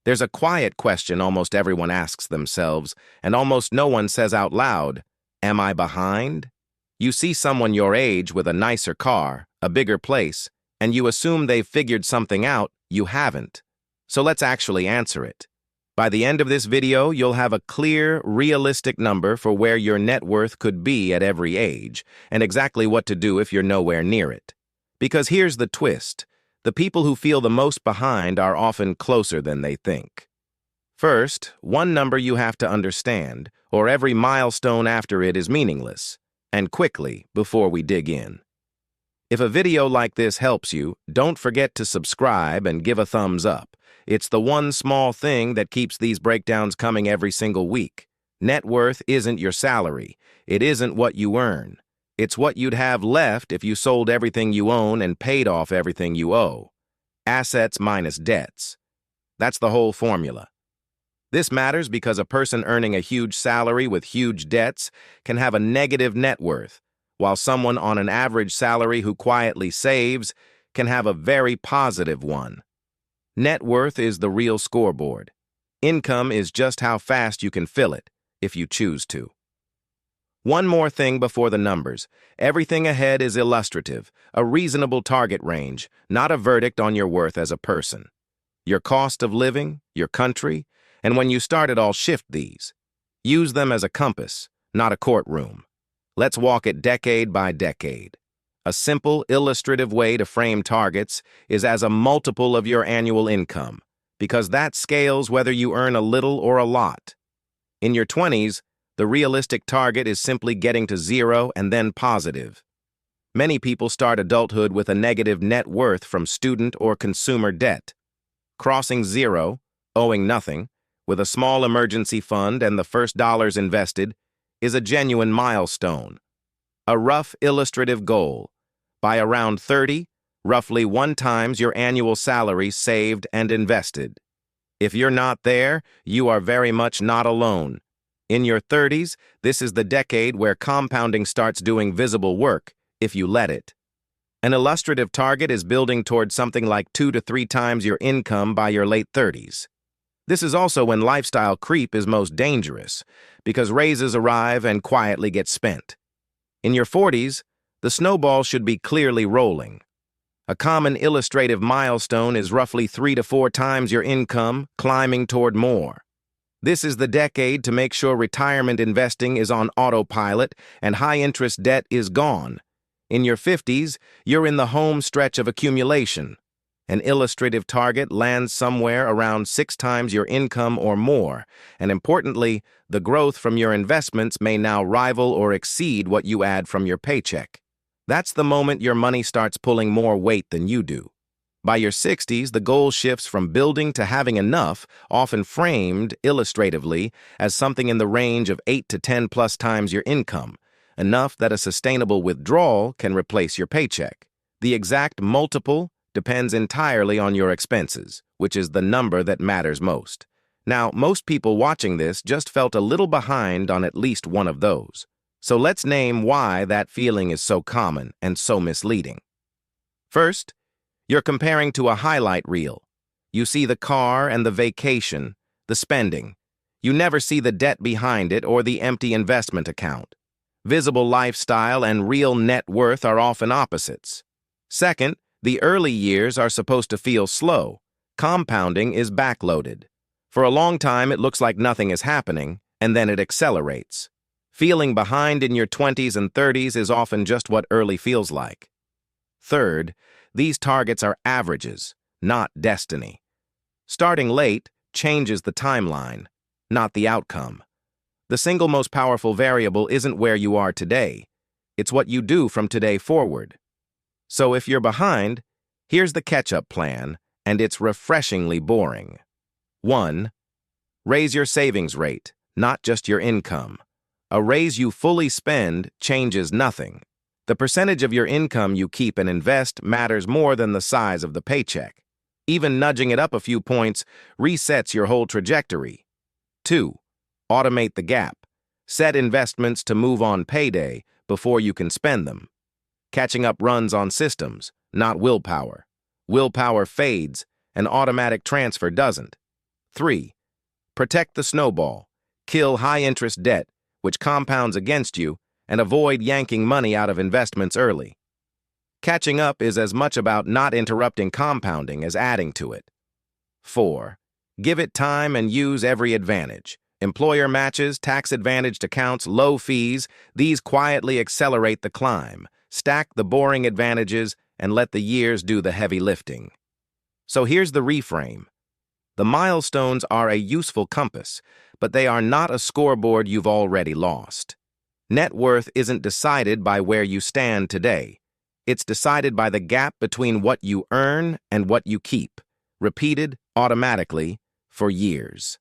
There's a quiet question almost everyone asks themselves, and almost no one says out loud, "Am I behind?" You see someone your age with a nicer car, a bigger place, and you assume they've figured something out. You haven't. So let's actually answer it. By the end of this video, you'll have a clear, realistic number for where your net worth could be at every age, and exactly what to do if you're nowhere near it. Because here's the twist. The people who feel the most behind are often closer than they think. First, one number you have to understand, or every milestone after it is meaningless. And quickly, before we dig in. If a video like this helps you, don't forget to subscribe and give a thumbs up. It's the one small thing that keeps these breakdowns coming every single week. Net worth isn't your salary. It isn't what you earn. It's what you'd have left if you sold everything you own and paid off everything you owe. Assets minus debts. That's the whole formula. This matters because a person earning a huge salary with huge debts can have a negative net worth, while someone on an average salary who quietly saves can have a very positive one. Net worth is the real scoreboard. Income is just how fast you can fill it, if you choose to. One more thing before the numbers. Everything ahead is illustrative, a reasonable target range, not a verdict on your worth as a person. Your cost of living, your country, and when you start it all, shift these. Use them as a compass, not a courtroom. Let's walk it decade by decade. A simple, illustrative way to frame targets is as a multiple of your annual income, because that scales whether you earn a little or a lot. In your 20s, the realistic target is simply getting to zero and then positive. Many people start adulthood with a negative net worth from student or consumer debt. Crossing zero, owing nothing, with a small emergency fund and the first dollars invested, is a genuine milestone. A rough illustrative goal. By around 30, roughly 1 times your annual salary saved and invested. If you're not there, you are very much not alone. In your 30s, this is the decade where compounding starts doing visible work, if you let it. An illustrative target is building towards something like 2 to 3 times your income by your late 30s. This is also when lifestyle creep is most dangerous, because raises arrive and quietly get spent. In your 40s, the snowball should be clearly rolling. A common illustrative milestone is roughly 3 to 4 times your income, climbing toward more. This is the decade to make sure retirement investing is on autopilot and high-interest debt is gone. In your 50s, you're in the home stretch of accumulation. An illustrative target lands somewhere around 6 times your income or more, and importantly, the growth from your investments may now rival or exceed what you add from your paycheck. That's the moment your money starts pulling more weight than you do. By your 60s, the goal shifts from building to having enough, often framed, illustratively, as something in the range of 8 to 10 plus times your income, enough that a sustainable withdrawal can replace your paycheck. The exact multiple depends entirely on your expenses, which is the number that matters most. Now, most people watching this just felt a little behind on at least one of those. So let's name why that feeling is so common and so misleading. First, you're comparing to a highlight reel. You see the car and the vacation, the spending. You never see the debt behind it or the empty investment account. Visible lifestyle and real net worth are often opposites. Second, the early years are supposed to feel slow. Compounding is backloaded. For a long time, it looks like nothing is happening, and then it accelerates. Feeling behind in your 20s and 30s is often just what early feels like. Third, these targets are averages, not destiny. Starting late changes the timeline, not the outcome. The single most powerful variable isn't where you are today. It's what you do from today forward. So if you're behind, here's the catch-up plan, and it's refreshingly boring. 1. Raise your savings rate, not just your income. A raise you fully spend changes nothing. The percentage of your income you keep and invest matters more than the size of the paycheck. Even nudging it up a few points resets your whole trajectory. 2. Automate the gap. Set investments to move on payday before you can spend them. Catching up runs on systems, not willpower. Willpower fades, and automatic transfer doesn't. 3. Protect the snowball. Kill high-interest debt, which compounds against you, and avoid yanking money out of investments early. Catching up is as much about not interrupting compounding as adding to it. 4. Give it time and use every advantage. Employer matches, tax-advantaged accounts, low fees, these quietly accelerate the climb. Stack the boring advantages and let the years do the heavy lifting. So here's the reframe. The milestones are a useful compass, but they are not a scoreboard you've already lost. Net worth isn't decided by where you stand today. It's decided by the gap between what you earn and what you keep, repeated automatically for years.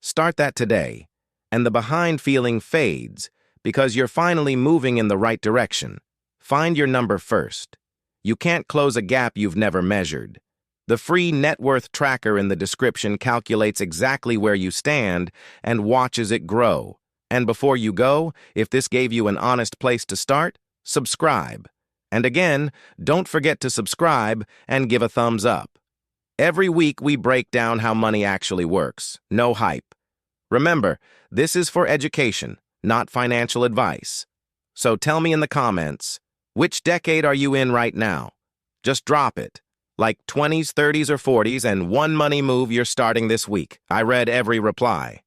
Start that today, and the behind feeling fades because you're finally moving in the right direction. Find your number first. You can't close a gap you've never measured. The free net worth tracker in the description calculates exactly where you stand and watches it grow. And before you go, if this gave you an honest place to start, subscribe. And again, don't forget to subscribe and give a thumbs up. Every week we break down how money actually works. No hype. Remember, this is for education, not financial advice. So tell me in the comments, which decade are you in right now? Just drop it. Like 20s, 30s, or 40s, and one money move you're starting this week. I read every reply.